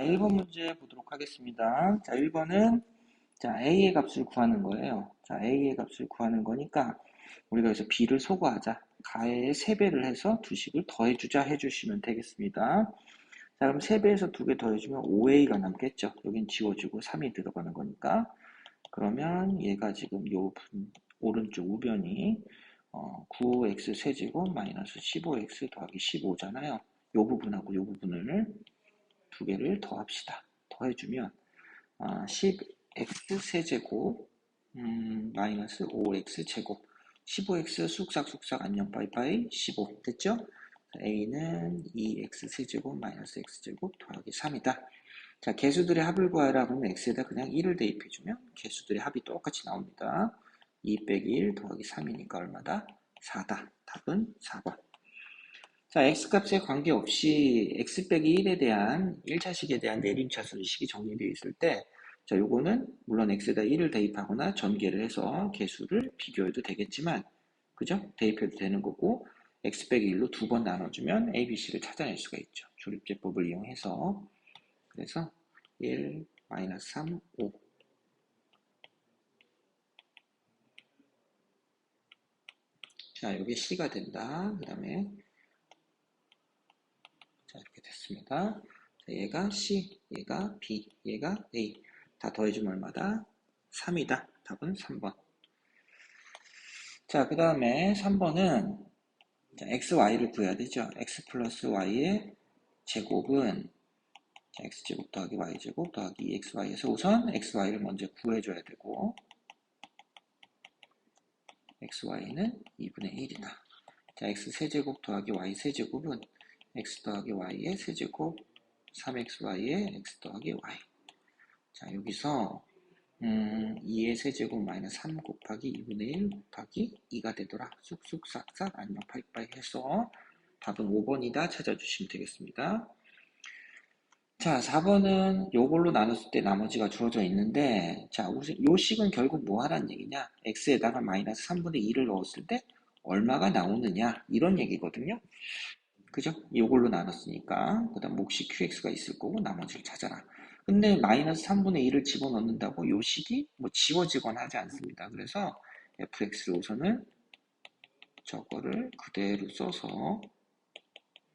1번 문제 보도록 하겠습니다. 자, 1번은 A의 값을 구하는 거예요. 자, A의 값을 구하는 거니까 우리가 여기서 B를 소거하자. 가의 3배를 해서 두 식을 더해주자 해주시면 되겠습니다. 자, 그럼 3배에서 2개 더해주면 5A가 남겠죠. 여긴 지워지고 3이 들어가는 거니까. 그러면 얘가 지금 오른쪽 우변이 9x 세제곱 마이너스 15x 더하기 15잖아요. 이 부분하고 이 부분을 두 개를 더합시다. 더해주면 10x 세제곱 마이너스 5x 제곱 15x 쑥싹쑥싹 안녕 빠이빠이 15 됐죠? a는 2x 세제곱 마이너스 x제곱 더하기 3이다. 자, 개수들의 합을 구하라 그러면 x에다 그냥 1을 대입해주면 개수들의 합이 똑같이 나옵니다. 2 빼기 1 더하기 3이니까 얼마다? 4다. 답은 4번. 자, x값에 관계없이 x 빼기 1에 대한 1차식에 대한 내림차순식이 정리되어 있을 때, 자, 요거는 물론 x에다 1을 대입하거나 전개를 해서 개수를 비교해도 되겠지만, 그죠? 대입해도 되는 거고, x 빼기 1로 두 번 나눠주면 a, b, c를 찾아낼 수가 있죠. 조립제법을 이용해서. 그래서 1, 마이너스 3, 5. 자, 여기 c가 된다. 그 다음에 자, 이렇게 됐습니다. 자, 얘가 C, 얘가 B, 얘가 A. 다 더해주면 얼마다? 3이다. 답은 3번. 자, 그 다음에 3번은 x, y를 구해야 되죠. x 플러스 y의 제곱은 x제곱 더하기 y제곱 더하기 2xy에서 우선 xy를 먼저 구해줘야 되고 xy는 2분의 1이다. 자, x 세제곱 더하기 y 세제곱은 x 더하기 y의 세제곱 3xy의 x 더하기 y. 자, 여기서 2의 세제곱 마이너스 3 곱하기 2분의 1 곱하기 2가 되더라. 쑥쑥 싹싹 안녕 파이파이 해서 답은 5번이다 찾아주시면 되겠습니다. 자, 4번은 요걸로 나눴을 때 나머지가 주어져 있는데, 자, 요 식은 결국 뭐 하라는 얘기냐? x에다가 마이너스 3분의 2를 넣었을 때 얼마가 나오느냐? 이런 얘기거든요. 그죠? 요걸로 나눴으니까. 그 다음 몫이 qx가 있을 거고 나머지를 찾아라. 근데 마이너스 3분의 2를 집어넣는다고 요 식이 뭐 지워지거나 하지 않습니다. 그래서 fx를 우선은 저거를 그대로 써서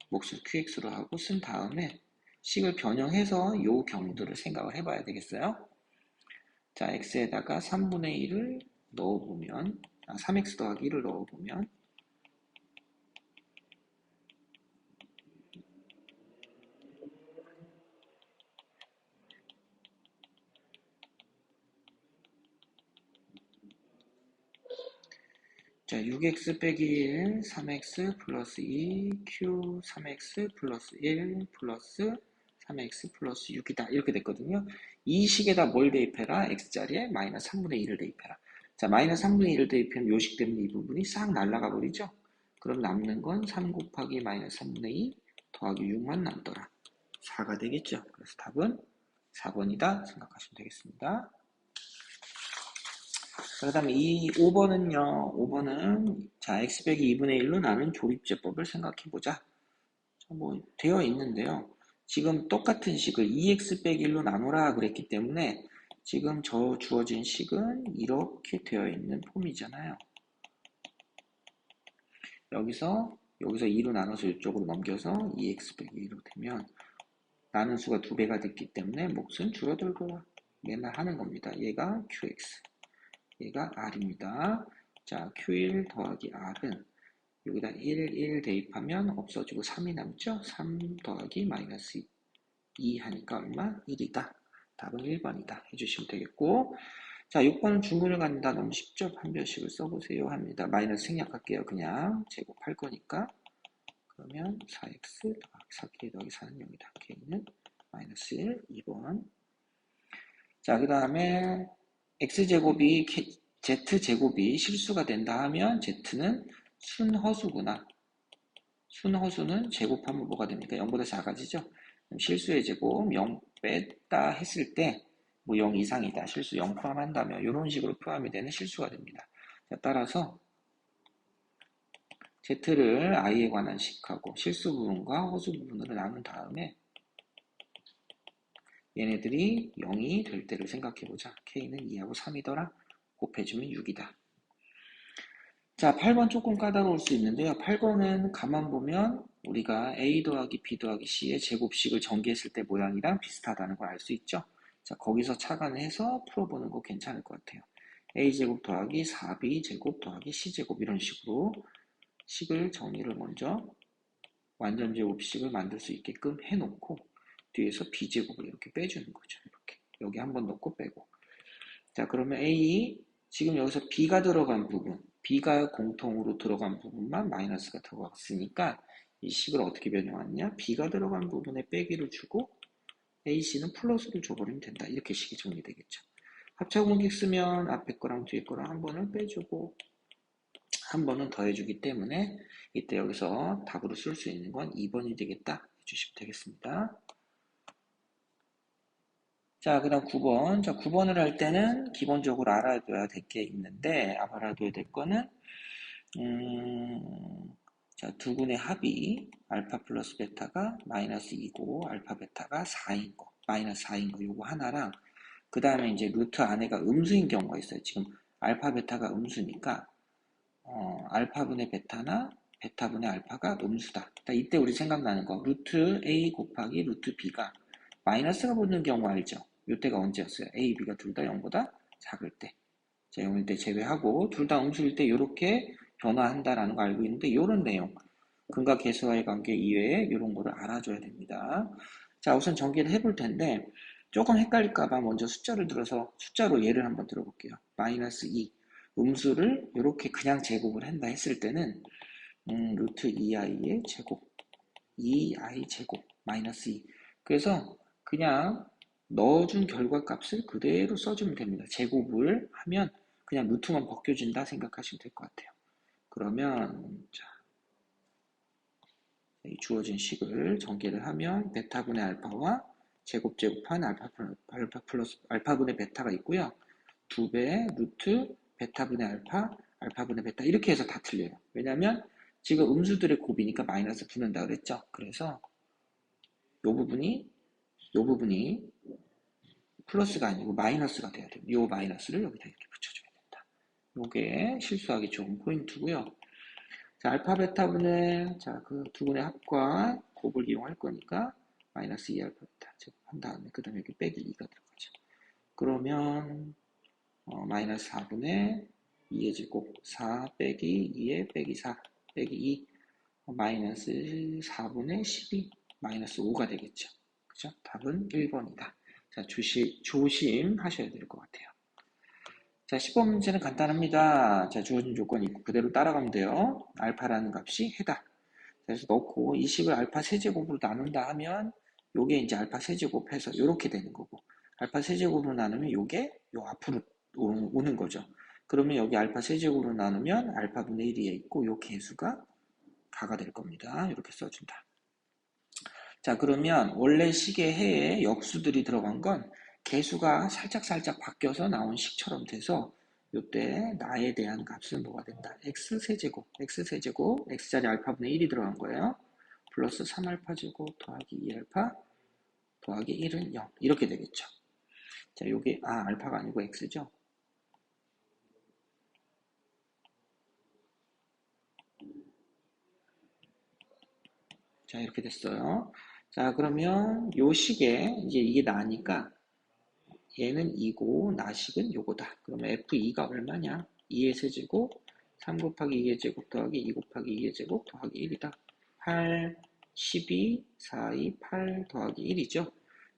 몫을 qx로 하고 쓴 다음에 식을 변형해서 요 경우들을 생각을 해봐야 되겠어요. 자, x에다가 3분의 1을 넣어보면 3x 더하기 1을 넣어보면 자, 6x 빼기 1, 3x 플러스 2, q 3x 플러스 1 플러스 3x 플러스 6이다. 이렇게 됐거든요. 이 식에다 뭘 대입해라? x자리에 마이너스 3분의 1을 대입해라. 자, 마이너스 3분의 1을 대입하면 요 식 때문에 이 부분이 싹 날아가 버리죠. 그럼 남는 건 3 곱하기 마이너스 3분의 2 더하기 6만 남더라. 4가 되겠죠. 그래서 답은 4번이다 생각하시면 되겠습니다. 그 다음에 이 5번은요, 5번은, 자, x 빼기 2분의 1로 나눈 조립제법을 생각해보자. 뭐, 되어 있는데요. 지금 똑같은 식을 2x 빼기 1로 나누라 그랬기 때문에 지금 저 주어진 식은 이렇게 되어 있는 폼이잖아요. 여기서 2로 나눠서 이쪽으로 넘겨서 2x 빼기 1로 되면 나눈 수가 2배가 됐기 때문에 몫은 줄어들고 맨날 하는 겁니다. 얘가 qx. 얘가 R입니다. 자, Q1 더하기 R은 여기다 1 대입하면 없어지고 3이 남죠? 3 더하기 마이너스 2 하니까 얼마? 1이다. 답은 1번이다. 해주시면 되겠고, 자, 6번은 중근을 갖는다. 너무 쉽죠? 판별식을 써보세요 합니다. 마이너스 생략할게요. 그냥 제곱할 거니까. 그러면 4x 더하기 4k 더하기 4는 0이다. k는 마이너스 1, 2번. 자, 그 다음에 x제곱이 z제곱이 실수가 된다 하면 z는 순허수구나. 순허수는 제곱하면 뭐가 됩니까? 0보다 작아지죠? 실수의 제곱 0 뺐다 했을 때 뭐 0 이상이다. 실수 0 포함한다면 이런 식으로 포함이 되는 실수가 됩니다. 자, 따라서 z를 i에 관한 식하고 실수 부분과 허수 부분으로 나눈 다음에 얘네들이 0이 될 때를 생각해보자. K는 2하고 3이더라. 곱해주면 6이다. 자, 8번 조금 까다로울 수 있는데요. 8번은 가만 보면 우리가 A 더하기 B 더하기 C의 제곱식을 전개했을 때 모양이랑 비슷하다는 걸 알 수 있죠. 자, 거기서 착안해서 풀어보는 거 괜찮을 것 같아요. A제곱 더하기 4B제곱 더하기 C제곱 이런 식으로 식을 정리를 먼저 완전 제곱식을 만들 수 있게끔 해놓고 뒤에서 B제곱을 이렇게 빼주는 거죠. 이렇게 여기 한 번 넣고 빼고. 자, 그러면 A 지금 여기서 B가 들어간 부분, B가 공통으로 들어간 부분만 마이너스가 들어갔으니까 이 식을 어떻게 변형하느냐? B가 들어간 부분에 빼기를 주고 AC는 플러스를 줘버리면 된다. 이렇게 식이 정리되겠죠. 합차공식 쓰면 앞에 거랑 뒤에 거랑 한 번을 빼주고 한 번은 더해주기 때문에 이때 여기서 답으로 쓸 수 있는 건 2번이 되겠다 해주시면 되겠습니다. 자, 그 다음 9번. 자, 9번을 할 때는 기본적으로 알아둬야 될 게 있는데, 알아둬야 될 거는, 자, 두 군의 합이 알파 플러스 베타가 마이너스 2고, 알파 베타가 4인 거, 마이너스 4인 거, 요거 하나랑, 그 다음에 이제 루트 안에가 음수인 경우가 있어요. 지금 알파 베타가 음수니까, 알파분의 베타나 베타분의 알파가 음수다. 자, 이때 우리 생각나는 거, 루트 A 곱하기 루트 B가 마이너스가 붙는 경우 알죠? 이때가 언제였어요? A, B가 둘 다 0보다 작을 때. 자, 0일 때 제외하고 둘 다 음수일 때 이렇게 변화한다라는 거 알고 있는데 이런 내용, 근과 계수와의 관계 이외에 이런 거를 알아줘야 됩니다. 자, 우선 전개를 해볼 텐데 조금 헷갈릴까봐 먼저 숫자를 들어서 숫자로 예를 한번 들어볼게요. 마이너스 2. 음수를 이렇게 그냥 제곱을 한다 했을 때는 루트 2i의 제곱, 2i 제곱, 마이너스 2. 그래서 그냥 넣어준 결과값을 그대로 써주면 됩니다. 제곱을 하면 그냥 루트만 벗겨진다 생각하시면 될 것 같아요. 그러면 자, 이 주어진 식을 전개를 하면 베타분의 알파와 제곱한 알파 플러스 알파분의 베타가 있고요. 2배 루트 베타분의 알파, 알파분의 베타 이렇게 해서 다 틀려요. 왜냐하면 지금 음수들의 곱이니까 마이너스 붙는다 그랬죠. 그래서 요 부분이 플러스가 아니고 마이너스가 돼야 돼요. 요 마이너스를 여기다 이렇게 붙여줘야 된다. 요게 실수하기 좋은 포인트고요. 자, 알파 베타분의 자, 그 두 분의 합과 곱을 이용할 거니까 마이너스 2 알파 베타 제곱한 다음에 그 다음에 여기 빼기 2가 들어가죠. 그러면 마이너스 4분의 2의 제곱 4 빼기 2의 빼기 4 빼기 2 마이너스 4분의 12 마이너스 5가 되겠죠. 그죠? 답은 1번이다. 자, 조심하셔야 될 것 같아요. 자, 10번 문제는 간단합니다. 자, 주어진 조건이 있고 그대로 따라가면 돼요. 알파라는 값이 해다. 그래서 넣고 이 식을 알파 세제곱으로 나눈다 하면 요게 이제 알파 세제곱 해서 요렇게 되는 거고 알파 세제곱으로 나누면 요게 요 앞으로 오는 거죠. 그러면 여기 알파 세제곱으로 나누면 알파분의 1이 있고 요 개수가 가가 될 겁니다. 이렇게 써준다. 자, 그러면 원래 식의 해에 역수들이 들어간 건 개수가 살짝 바뀌어서 나온 식처럼 돼서 이때 나에 대한 값은 뭐가 된다? x세제곱, x자리 알파분의 1이 들어간 거예요. 플러스 3알파 제곱 더하기 2알파 더하기 1은 0 이렇게 되겠죠. 자, 요게 알파가 아니고 x죠. 자, 이렇게 됐어요. 자, 그러면 요 식에 이제 이게 나니까 얘는 2고 나식은 요거다. 그러면 F2가 얼마냐? 2의 세제곱 3 곱하기 2의 제곱 더하기 2 곱하기 2의 제곱 더하기 1이다. 8, 12, 4, 2, 8 더하기 1이죠.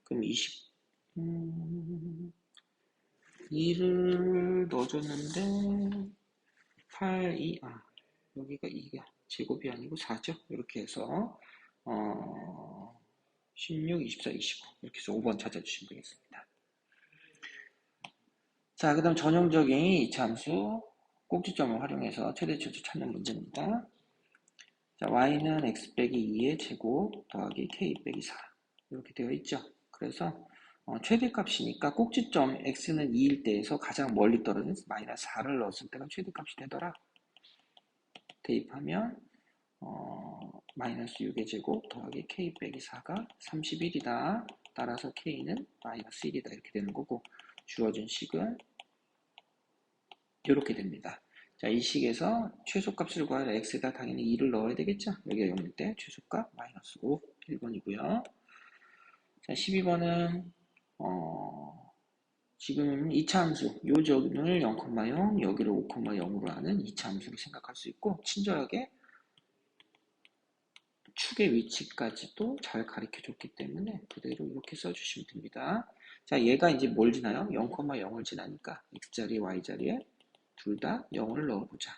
그럼 20 2를 넣어줬는데 8, 2, 여기가 2가 제곱이 아니고 4죠. 이렇게 해서 16, 24, 25 이렇게 해서 5번 찾아주시면 되겠습니다. 자, 그 다음 전형적인 이차함수 꼭지점을 활용해서 최대치수 찾는 문제입니다. 자, y는 x 빼기 2의 제곱 더하기 k 빼기 4 이렇게 되어 있죠. 그래서 최대값이니까 꼭지점 x는 2일 때에서 가장 멀리 떨어진 마이너스 4를 넣었을 때가 최대값이 되더라. 대입하면 마이너스 6의 제곱 더하기 k 빼기 4가 31이다. 따라서 k는 마이너스 1이다. 이렇게 되는 거고, 주어진 식은 이렇게 됩니다. 자, 이 식에서 최소값을 구하라. x에다 당연히 2를 넣어야 되겠죠? 여기가 0일 때 최소값 마이너스 5, 1번이고요. 자, 12번은 지금 2차 함수, 요 점을 0,0, 여기를 5,0으로 하는 2차 함수를 생각할 수 있고, 친절하게 축의 위치까지도 잘 가르쳐 줬기 때문에 그대로 이렇게 써주시면 됩니다. 자, 얘가 이제 뭘 지나요? 0,0을 지나니까 x자리, y자리에 둘 다 0을 넣어보자.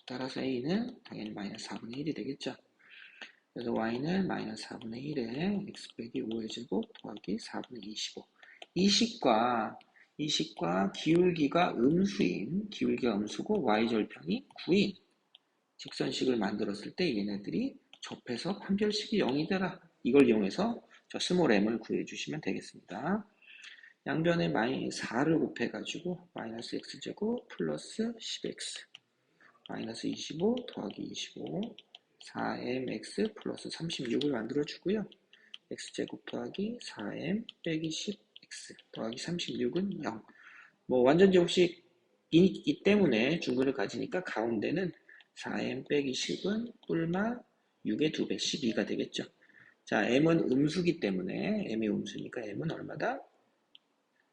따라서 a는 당연히 마이너스 4분의 1이 되겠죠. 그래서 y는 마이너스 4분의 1에 x 빼기 5의 제곱 더하기 4분의 25. 이 식과 기울기가 음수고 y절편이 9인 직선식을 만들었을 때 얘네들이 접해서 판별식이 0이 되라. 이걸 이용해서 저 스몰 m을 구해주시면 되겠습니다. 양변에 4를 곱해가지고 마이너스 x제곱 플러스 10x 마이너스 25 더하기 25 4mx 플러스 36을 만들어주고요. x제곱 더하기 4m 빼기 10x 더하기 36은 0. 뭐 완전제곱식이기 때문에 중근을 가지니까 가운데는 4m 빼기 10은 뿔마 6의 2배 12가 되겠죠. 자, m은 음수기 때문에 m이 음수니까 m은 얼마다?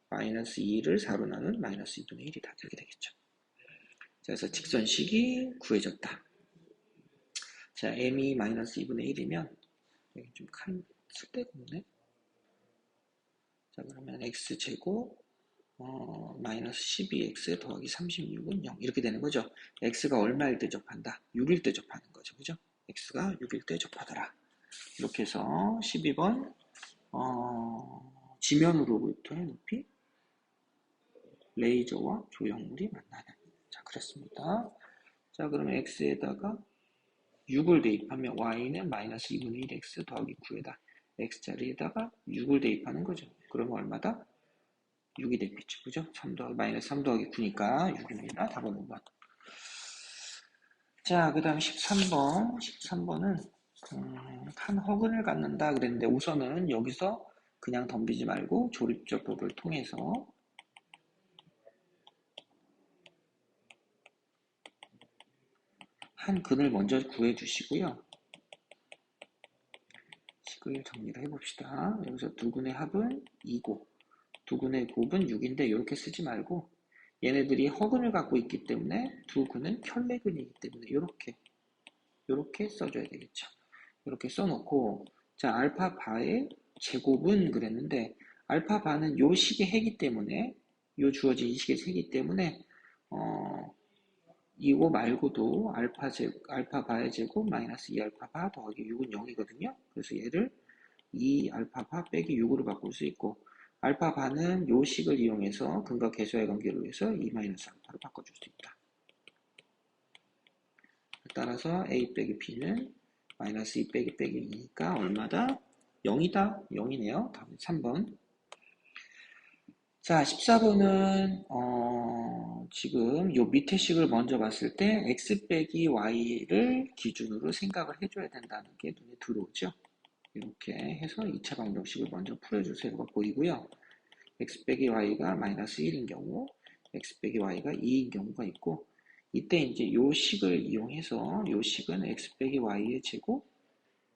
마이너스 2를 4로 나눈 마이너스 2분의 1이다. 이렇게 되겠죠. 그래서 직선식이 구해졌다. 자, m이 마이너스 2분의 1이면 여기 좀 쓸데가 없네. 자, 그러면 x제곱 마이너스 12x 더하기 36은 0 이렇게 되는 거죠. x가 얼마일 때 접한다? 6일 때 접하는 거죠. 그죠? x가 6일 때 접하더라. 이렇게 해서 12번 지면으로부터의 높이 레이저와 조형물이 만나는. 자, 그렇습니다. 자, 그러면 x에다가 6을 대입하면 y는 마이너스 2분의 1x 더하기 9에다 x자리에다가 6을 대입하는 거죠. 그러면 얼마다? 6이 되겠죠. 그죠? 3 더하기 마이너스 3 더하기 9니까 6입니다. 답은 5번. 자, 그 다음 13번. 13번은 한 허근을 갖는다 그랬는데 우선은 여기서 그냥 덤비지 말고 조립조법을 통해서 한 근을 먼저 구해주시고요. 식을 정리를 해봅시다. 여기서 두 근의 합은 2고 두 근의 곱은 6인데 이렇게 쓰지 말고 얘네들이 허근을 갖고 있기 때문에 두 근은 켤레근이기 때문에 이렇게 써줘야 되겠죠. 이렇게 써놓고 자 알파 바의 제곱은 그랬는데 알파 바는 요 식의 해기 때문에 요 주어진 이 식의 해기 때문에 이거 말고도 알파 바의 제곱 마이너스 2알파 바 더하기 6은 0이거든요. 그래서 얘를 2알파 바 빼기 6으로 바꿀 수 있고 알파 바는 요 식을 이용해서 근과 계수의 관계로 해서 2 마이너스 알파로 바꿔줄 수 있다. 따라서 a 빼기 b는 마이너스 2 빼기 2니까 얼마다? 0이다. 0이네요. 다음 3번. 자, 14번은 지금 요 밑에 식을 먼저 봤을 때 x 빼기 y를 기준으로 생각을 해줘야 된다는 게 눈에 들어오죠. 이렇게 해서 2차 방정식을 먼저 풀어주세요가 보이고요. x 빼기 y가 마이너스 1인 경우, x 빼기 y가 2인 경우가 있고 이때 이제 요 식을 이용해서 요 식은 x 빼기 y의 제곱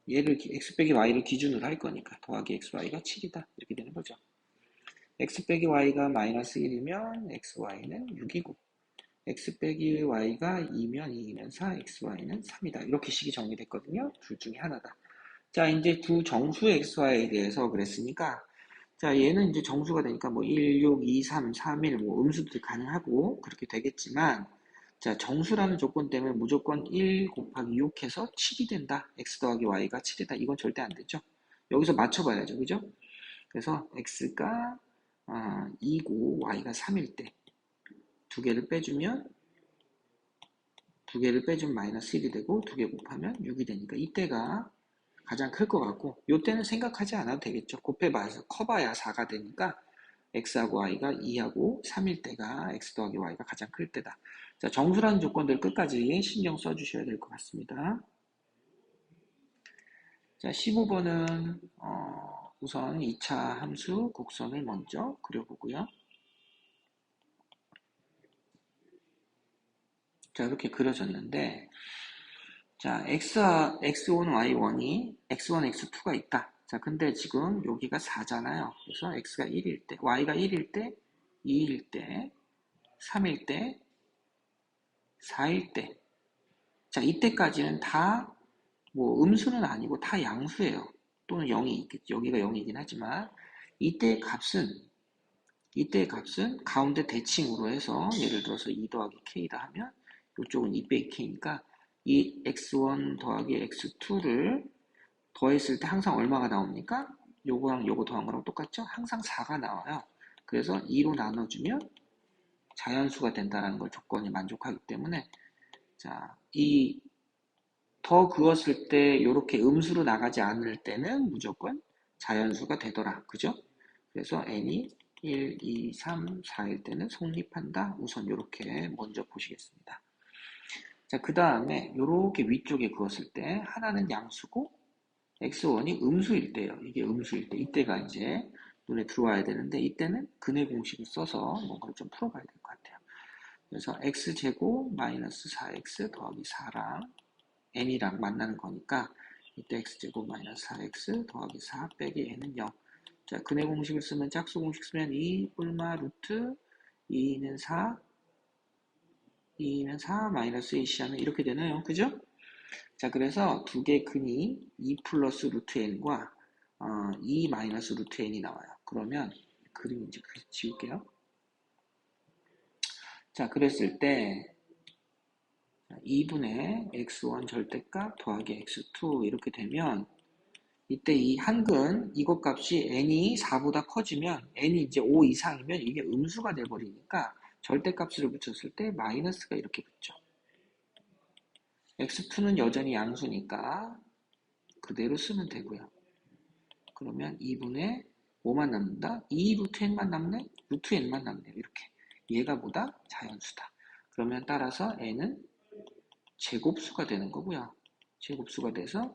얘를 x 빼기 y를 기준으로 할 거니까 더하기 xy가 7이다. 이렇게 되는 거죠. x 빼기 y가 마이너스 1이면 xy는 6이고 x 빼기 y가 2면 2면 4, xy는 3이다. 이렇게 식이 정리됐거든요. 둘 중에 하나다. 자, 이제 두 정수 xy에 대해서 그랬으니까 자, 얘는 이제 정수가 되니까 뭐 1, 6, 2, 3, 3, 1, 뭐 음수도 가능하고 그렇게 되겠지만 자, 정수라는 조건 때문에 무조건 1 곱하기 6 해서 7이 된다. x 더하기 y가 7이다. 이건 절대 안 되죠. 여기서 맞춰봐야죠. 그죠? 그래서 x가 2고 y가 3일 때 두 개를 빼주면 마이너스 1이 되고 두 개 곱하면 6이 되니까 이때가 가장 클 것 같고 이때는 생각하지 않아도 되겠죠. 곱해봐서 커봐야 4가 되니까 x하고 y가 2하고 3일 때가 x 더하기 y가 가장 클 때다. 자, 정수라는 조건들 끝까지 신경 써주셔야 될 것 같습니다. 자, 15번은 우선 2차 함수 곡선을 먼저 그려보고요. 자, 이렇게 그려졌는데, 자, x1, y1이 x1, x2가 있다. 자, 근데 지금 여기가 4잖아요. 그래서 x가 1일 때, y가 1일 때, 2일 때, 3일 때, 4일 때. 자, 이때까지는 다 뭐 음수는 아니고 다 양수예요. 또는 0이 있겠죠. 여기가 0이긴 하지만 이때의 값은 가운데 대칭으로 해서 예를 들어서 2 더하기 k다 하면 이쪽은 2 빼기 k니까 이 x1 더하기 x2를 더했을 때 항상 얼마가 나옵니까? 요거랑 요거 더한 거랑 똑같죠? 항상 4가 나와요. 그래서 2로 나눠주면 자연수가 된다는 걸 조건이 만족하기 때문에 자, 이 더 그었을 때 이렇게 음수로 나가지 않을 때는 무조건 자연수가 되더라. 그죠? 그래서 n이 1, 2, 3, 4일 때는 성립한다. 우선 이렇게 먼저 보시겠습니다. 자, 그 다음에 이렇게 위쪽에 그었을 때 하나는 양수고 x1이 음수일 때요. 이게 음수일 때 이때가 이제 눈에 들어와야 되는데 이때는 근해 공식을 써서 뭔가를 좀 풀어봐야 될 것 같아요. 그래서 x제곱 마이너스 4x 더하기 4랑 n이랑 만나는 거니까 이때 x제곱 마이너스 4x 더하기 4 빼기 n은 0. 자, 근해 공식을 쓰면 짝수 공식 쓰면 2 뿔마 루트 2는 4 2는 4 마이너스 1 하면 이렇게 되나요? 그죠? 자, 그래서 두 개 근이 2 플러스 루트 n과 2 마이너스 루트 n이 나와요. 그러면 그림 이제 지울게요. 자, 그랬을 때 2분의 x1 절대값 더하기 x2 이렇게 되면 이때 이 한근 이것 값이 n이 4보다 커지면 n이 이제 5 이상이면 이게 음수가 돼버리니까 절대값을 붙였을 때 마이너스가 이렇게 붙죠. x2는 여전히 양수니까 그대로 쓰면 되고요. 그러면 2분의 5만 남는다? 2 루트 n만 남네? 루트 n만 남네요. 이렇게. 얘가 뭐다? 자연수다. 그러면 따라서 n은 제곱수가 되는 거고요. 제곱수가 돼서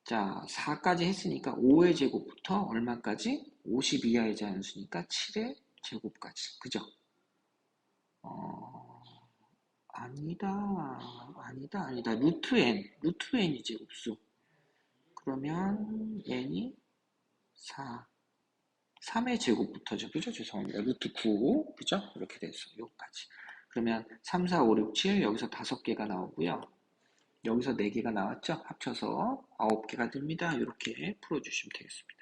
자, 4까지 했으니까 5의 제곱부터 얼마까지? 50 이하의 자연수니까 7의 제곱까지. 그죠? 아니다. 루트 n이 제곱수. 그러면 n이 4, 3의 제곱부터죠. 그죠? 죄송합니다. 루트 9, 그죠? 이렇게 돼서 여기까지. 그러면 3, 4, 5, 6, 7 여기서 5개가 나오고요. 여기서 4개가 나왔죠? 합쳐서 9개가 됩니다. 이렇게 풀어주시면 되겠습니다.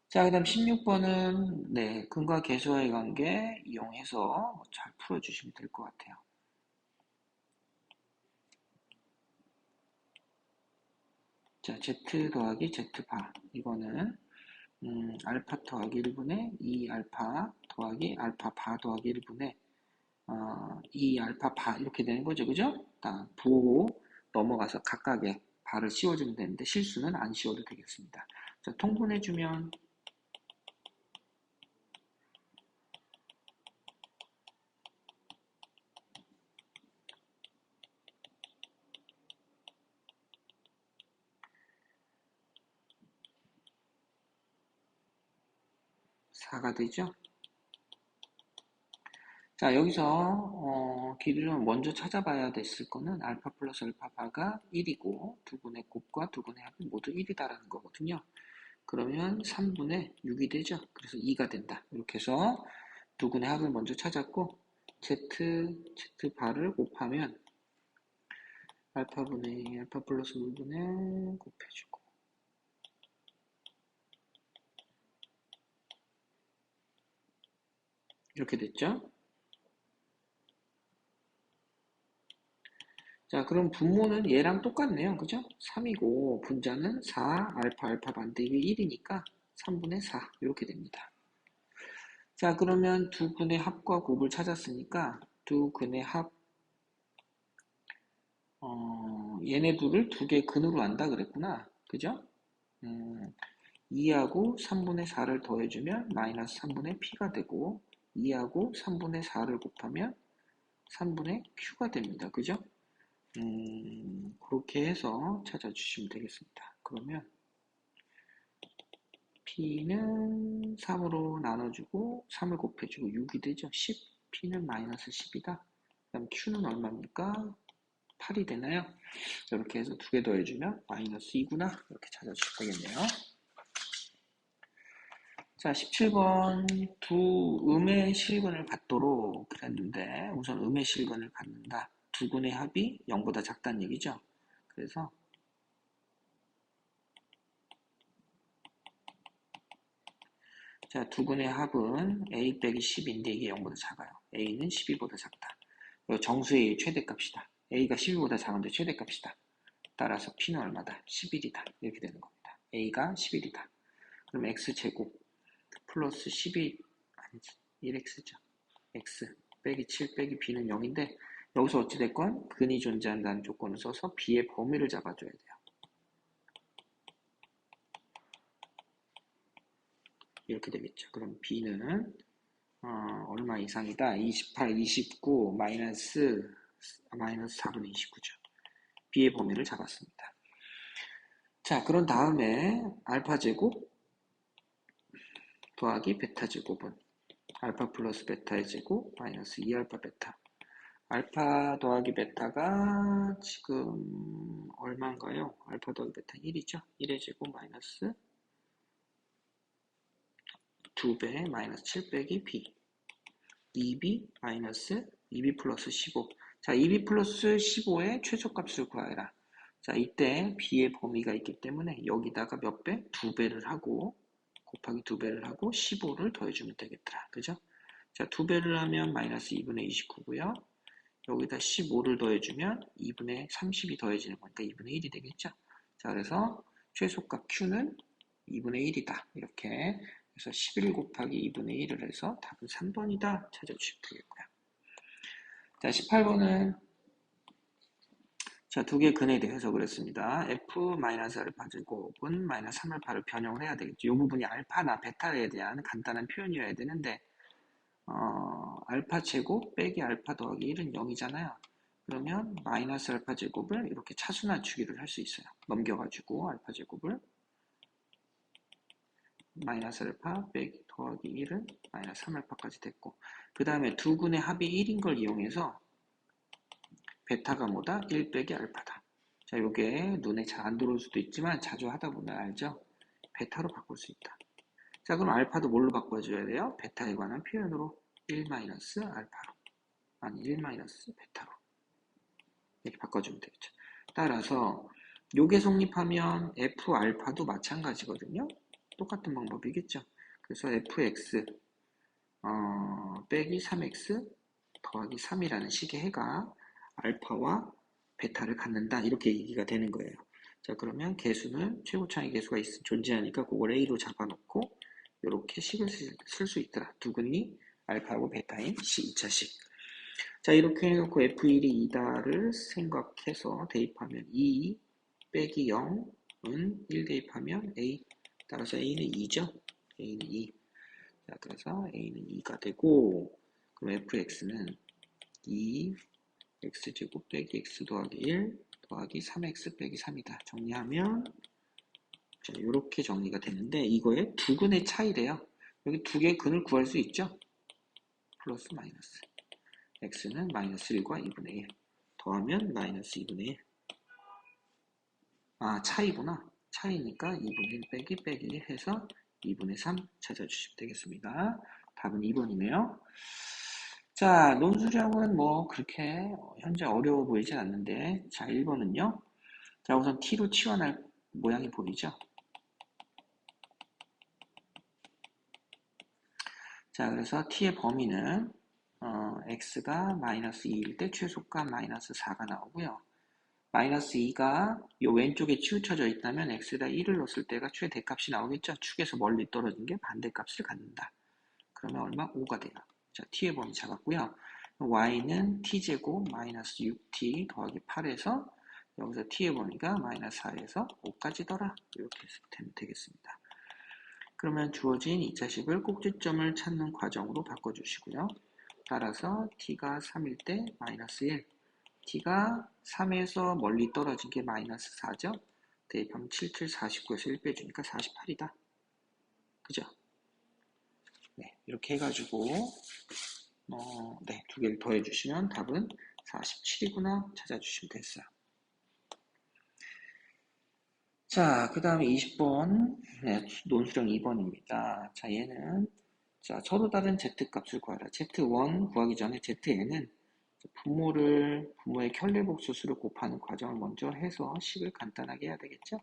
자, 그 다음 16번은 네, 근과 계수와의 관계 이용해서 잘 풀어주시면 될 것 같아요. 자, z 더하기 z바 이거는 알파 더하기 1분의 2알파 더하기 알파바 더하기 1분의 2알파바 이렇게 되는 거죠. 그죠? 부호 넘어가서 각각의 바를 씌워주면 되는데 실수는 안 씌워도 되겠습니다. 자, 통분해주면 4가 되죠. 자, 여기서 길이를 먼저 찾아봐야 됐을 거는 알파 플러스 알파바가 1이고 두분의 곱과 두분의 합이 모두 1이다라는 거거든요. 그러면 3분의 6이 되죠. 그래서 2가 된다. 이렇게 해서 두분의 합을 먼저 찾았고 z바를 곱하면 알파분의 알파 플러스 5분의 곱해주고 이렇게 됐죠. 자, 그럼 분모는 얘랑 똑같네요. 그죠? 3이고 분자는 4 알파 반대 이게 1이니까 3분의 4 이렇게 됩니다. 자, 그러면 두 근의 합과 곱을 찾았으니까 두 근의 합 얘네 둘을 두 개 근으로 한다 그랬구나. 그죠? 2하고 3분의 4를 더해주면 마이너스 3분의 p가 되고 2하고 3분의 4를 곱하면 3분의 q가 됩니다. 그죠? 그렇게 해서 찾아주시면 되겠습니다. 그러면 p는 3으로 나눠주고 3을 곱해주고 6이 되죠. 10, p는 마이너스 10이다. 그럼 q는 얼마입니까? 8이 되나요? 이렇게 해서 두 개 더해주면 마이너스 2구나. 이렇게 찾아주시면 되겠네요. 자, 17번 두 음의 실근을 갖도록 그랬는데 우선 음의 실근을 갖는다. 두 근의 합이 0보다 작다는 얘기죠. 그래서 자, 두 근의 합은 a 빼기 10인데 이게 0보다 작아요. a는 12보다 작다. 정수의 최대값이다. a가 12보다 작은데 최대값이다. 따라서 p는 얼마다? 11이다. 이렇게 되는 겁니다. a가 11이다. 그럼 x제곱 플러스 12, 아니지, 1x죠. x 빼기 7 빼기 b는 0인데 여기서 어찌됐건 근이 존재한다는 조건을 써서 b의 범위를 잡아줘야 돼요. 이렇게 되겠죠. 그럼 b는 얼마 이상이다? 28, 29, 마이너스 4분의 29죠. b의 범위를 잡았습니다. 자, 그런 다음에 알파 제곱 더하기 베타 제곱은 알파 플러스 베타의 제곱 마이너스 2알파 베타. 알파 더하기 베타가 지금 얼마인가요? 알파 더하기 베타 1이죠? 1의 제곱 마이너스 2배 마이너스 7 빼기 b. 2b 마이너스 2b 플러스 15. 자, 2b 플러스 15의 최소값을 구하라. 자, 이때 b의 범위가 있기 때문에 여기다가 몇 배? 2배를 하고 곱하기 2배를 하고 15를 더해주면 되겠더라. 그죠? 자, 2배를 하면 마이너스 2분의 29고요. 여기다 15를 더해주면 2분의 30이 더해지는 거니까 2분의 1이 되겠죠. 자, 그래서 최소값 q는 2분의 1이다. 이렇게 그래서 11 곱하기 2분의 1을 해서 답은 3번이다. 찾아주시면 되겠고요. 자, 18번은 자, 두 개의 근에 대해서 그랬습니다. f-알파 제곱은 마이너스 3알파를 변형을 해야 되겠죠. 이 부분이 알파나 베타에 대한 간단한 표현이어야 되는데 알파 제곱 빼기 알파 더하기 1은 0이잖아요. 그러면 마이너스 알파 제곱을 이렇게 차수나 주기를 할 수 있어요. 넘겨가지고 알파 제곱을 마이너스 알파 빼기 더하기 1은 마이너스 3알파까지 됐고 그 다음에 두 근의 합이 1인 걸 이용해서 베타가 뭐다? 1 빼기 알파다. 자, 요게 눈에 잘 안 들어올 수도 있지만 자주 하다 보면 알죠? 베타로 바꿀 수 있다. 자, 그럼 알파도 뭘로 바꿔줘야 돼요? 베타에 관한 표현으로 1 마이너스 알파로 아니 1 마이너스 베타로 이렇게 바꿔주면 되겠죠. 따라서 요게 성립하면 f 알파도 마찬가지거든요. 똑같은 방법이겠죠. 그래서 fx 빼기 3x 더하기 3이라는 식의 해가 알파와 베타를 갖는다. 이렇게 얘기가 되는 거예요. 자, 그러면 개수는 최고차의 개수가 존재하니까 그걸 a로 잡아놓고 이렇게 식을 쓸 수 있더라. 두 근이 알파하고 베타인 2차식. 자, 이렇게 해놓고 f1이 2다를 생각해서 대입하면 2 빼기 0은 1 대입하면 a. 따라서 a는 2죠. a는 2. 자, 그래서 a는 2가 되고 그럼 fx는 2 x제곱 빼기 x 더하기 1 더하기 3x 빼기 3이다. 정리하면 자, 이렇게 정리가 되는데 이거에 두 근의 차이래요. 여기 두 개의 근을 구할 수 있죠. 플러스 마이너스 x는 마이너스 1과 2분의 1 더하면 마이너스 2분의 1 차이구나. 차이니까 2분의 1 빼기 빼기 1 해서 2분의 3 찾아주시면 되겠습니다. 답은 2번이네요. 자, 논술형은 뭐 그렇게 현재 어려워 보이진 않는데 자, 1번은요. 자, 우선 t로 치환할 모양이 보이죠? 자, 그래서 t의 범위는 x가 마이너스 2일 때 최소값 마이너스 4가 나오고요. 마이너스 2가 이 왼쪽에 치우쳐져 있다면 x에다 1을 넣었을 때가 최대값이 나오겠죠. 축에서 멀리 떨어진 게 반대값을 갖는다. 그러면 얼마? 5가 돼요. 자, t의 범위 잡았고요. y는 t제곱 마이너스 6t 더하기 8에서 여기서 t의 범위가 마이너스 4에서 5까지더라. 이렇게 되면 되겠습니다. 그러면 주어진 2차식을 꼭지점을 찾는 과정으로 바꿔주시고요. 따라서 t가 3일 때 마이너스 1, t가 3에서 멀리 떨어진 게 마이너스 4죠. 대입하면 7, 7, 49에서 1 빼주니까 48이다. 그죠? 네, 이렇게 해가지고 네, 두 개를 더해주시면 답은 47이구나 찾아주시면 됐어요. 자, 그 다음에 20번 네, 논술형 2번입니다. 자, 얘는 자, 서로 다른 z값을 구하라. z1 구하기 전에 zn은 부모의 켤레복수수를 곱하는 과정을 먼저 해서 식을 간단하게 해야 되겠죠?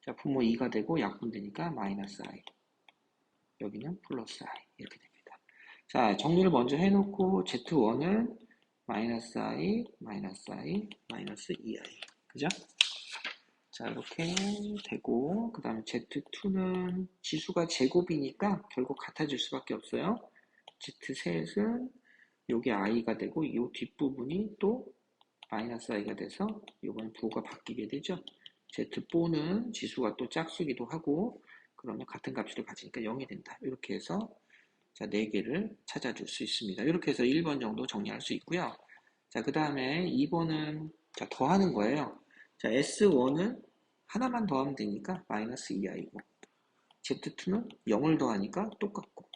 자, 부모 2가 되고 약분되니까 마이너스 i. 여기는 플러스 i. 이렇게 됩니다. 자, 정리를 먼저 해놓고 z1을 마이너스 i, 마이너스 i, 마이너스 2i. 그죠? 자, 이렇게 되고, 그 다음에 Z2는 지수가 제곱이니까 결국 같아질 수밖에 없어요. Z3은 요게 i가 되고, 이 뒷부분이 또 마이너스 i가 돼서 이번 부호가 바뀌게 되죠. Z4는 지수가 또 짝수기도 하고, 그러면 같은 값을 가지니까 0이 된다. 이렇게 해서 자, 4개를 찾아줄 수 있습니다. 이렇게 해서 1번 정도 정리할 수 있고요. 자, 그 다음에 2번은 자, 더하는 거예요. 자, S1은 하나만 더하면 되니까 마이너스 2i고 Z2는 0을 더하니까 똑같고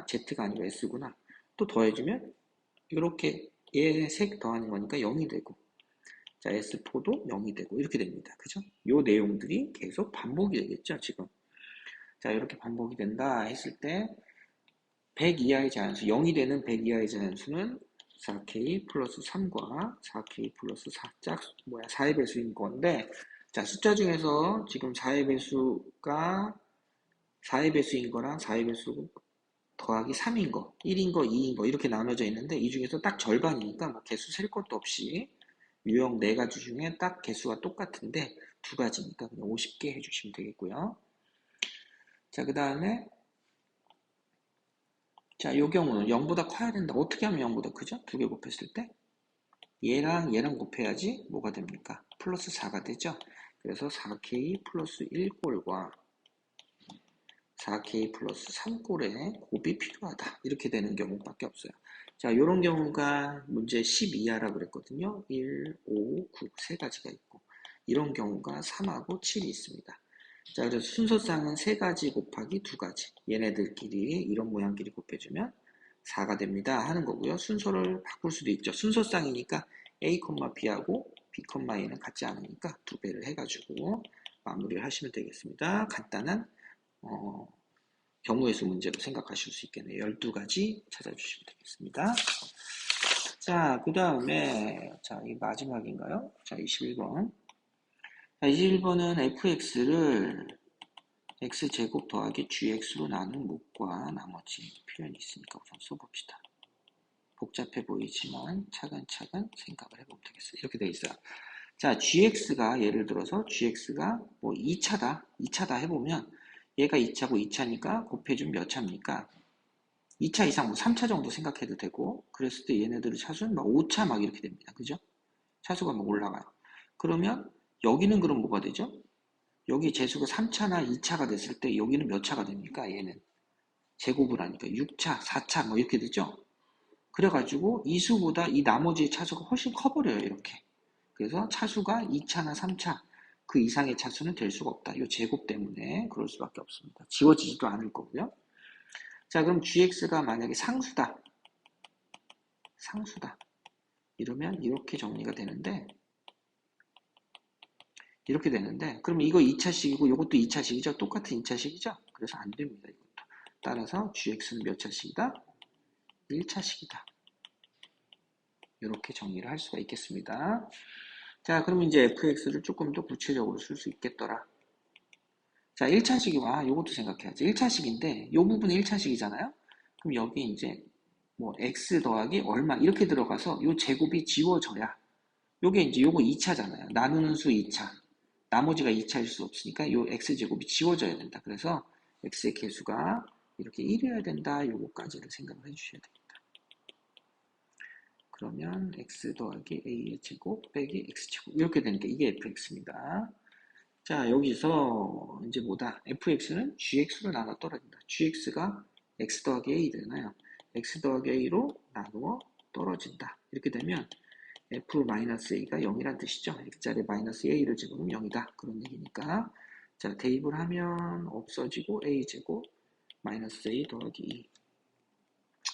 Z가 아니고 S구나. 또 더해주면 이렇게 얘 색 더하는 거니까 0이 되고 자, S4도 0이 되고 이렇게 됩니다. 그죠? 요 내용들이 계속 반복이 되겠죠, 지금. 자, 이렇게 반복이 된다 했을 때 100 이하의 자연수, 0이 되는 100 이하의 자연수는 4k 플러스 3과 4k 플러스 4의 배수인 건데, 자, 숫자 중에서 지금 4의 배수가 4의 배수인 거랑 4의 배수 더하기 3인 거, 1인 거, 2인 거 이렇게 나눠져 있는데 이 중에서 딱 절반이니까 뭐 개수 셀 것도 없이 유형 4가지 중에 딱 개수가 똑같은데 2가지니까 그냥 50개 해주시면 되겠고요. 자, 그 다음에 자, 이 경우는 0보다 커야 된다. 어떻게 하면 0보다 크죠? 2개 곱했을 때 얘랑 얘랑 곱해야지 뭐가 됩니까? 플러스 4가 되죠? 그래서 4k 플러스 1꼴과 4k 플러스 3꼴의 곱이 필요하다. 이렇게 되는 경우밖에 없어요. 자, 이런 경우가 문제 12하라고 그랬거든요. 1, 5, 9 세 가지가 있고 이런 경우가 3하고 7이 있습니다. 자, 그래서 순서쌍은 3가지 곱하기 2가지. 얘네들끼리 이런 모양끼리 곱해주면 4가 됩니다 하는 거고요. 순서를 바꿀 수도 있죠. 순서쌍이니까 A, B하고 B, A는 같지 않으니까 2배를 해가지고 마무리를 하시면 되겠습니다. 간단한 경우의 수 문제로 생각하실 수 있겠네요. 12가지 찾아주시면 되겠습니다. 자, 그 다음에 자, 이 마지막인가요? 자, 21번. 자, 21번은 fx를 x제곱 더하기 gx로 나눈 몫과 나머지 표현이 있으니까 우선 써봅시다. 복잡해 보이지만 차근차근 생각을 해보면 되겠어요. 이렇게 돼 있어요. 자, gx가 예를 들어서 gx가 뭐 2차다 해보면 얘가 2차고 2차니까 곱해주면 몇 차입니까? 2차 이상 뭐 3차 정도 생각해도 되고 그랬을 때 얘네들의 차수는 막 5차 막 이렇게 됩니다. 그죠? 차수가 막 올라가요. 그러면 여기는 그럼 뭐가 되죠? 여기 재수가 3차나 2차가 됐을 때 여기는 몇 차가 됩니까? 얘는 제곱을 하니까 6차, 4차 뭐 이렇게 되죠? 그래가지고 이 수보다 이 나머지 차수가 훨씬 커버려요. 이렇게. 그래서 차수가 2차나 3차 그 이상의 차수는 될 수가 없다. 이 제곱 때문에 그럴 수밖에 없습니다. 지워지지도 않을 거고요. 자, 그럼 gx가 만약에 상수다. 이러면 이렇게 정리가 되는데 그럼 이거 2차식이고 이것도 2차식이죠. 똑같은 2차식이죠. 그래서 안 됩니다. 이것도. 따라서 gx는 몇 차식이다? 1차식이다. 이렇게 정리를 할 수가 있겠습니다. 자, 그럼 이제 fx를 조금 더 구체적으로 쓸 수 있겠더라. 자, 1차식이와 이것도 생각해야지. 1차식인데 이 부분이 1차식이잖아요. 그럼 여기 이제 뭐 x 더하기 얼마 이렇게 들어가서 이 제곱이 지워져야 요게 이제 요거 2차잖아요. 나누는 수 2차. 나머지가 2차일 수 없으니까 요 x제곱이 지워져야 된다. 그래서 x의 개수가 이렇게 1이어야 된다. 요거까지를 생각을 해주셔야 됩니다. 그러면 x 더하기 a의 제곱 빼기 x제곱 이렇게 되니까 이게 fx입니다. 자, 여기서 이제 뭐다? fx는 gx로 나눠 떨어진다. gx가 x 더하기 a 되잖아요. x 더하기 a로 나누어 떨어진다. 이렇게 되면 f-a가 0이란 뜻이죠. x자리에 마이너스 a를 집으면 0이다. 그런 얘기니까. 자, 대입을 하면 없어지고 a제곱 마이너스 a 더하기 2.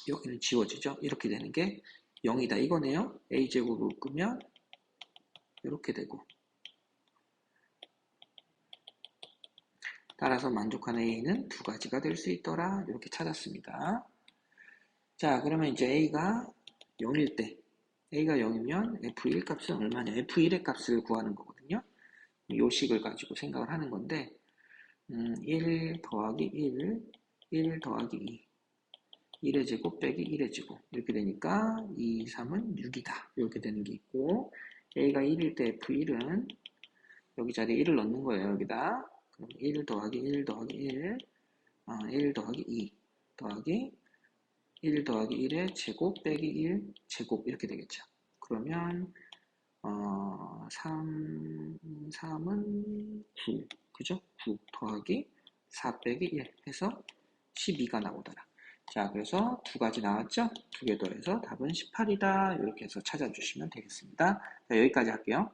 여기는 지워지죠. 이렇게 되는 게 0이다. 이거네요. a제곱을 끄면 이렇게 되고. 따라서 만족하는 a는 두 가지가 될 수 있더라. 이렇게 찾았습니다. 자, 그러면 이제 a가 0일 때 a가 0이면 f1 값은 얼마냐? f1의 값을 구하는 거거든요. 요 식을 가지고 생각을 하는 건데 1 더하기 1, 1 더하기 2 1의 제곱 빼기 1의 제곱 이렇게 되니까 2, 3은 6이다. 이렇게 되는 게 있고 a가 1일 때 f1은 여기 자리에 1을 넣는 거예요. 여기다. 그럼 1 더하기 1 더하기 1, 1 더하기 2 더하기 1 더하기 1의 제곱 빼기 1 제곱 이렇게 되겠죠. 그러면 3은 9 그죠? 9 더하기 4 빼기 1 해서 12가 나오더라. 자, 그래서 두 가지 나왔죠? 두 개 더해서 답은 18이다. 이렇게 해서 찾아주시면 되겠습니다. 자, 여기까지 할게요.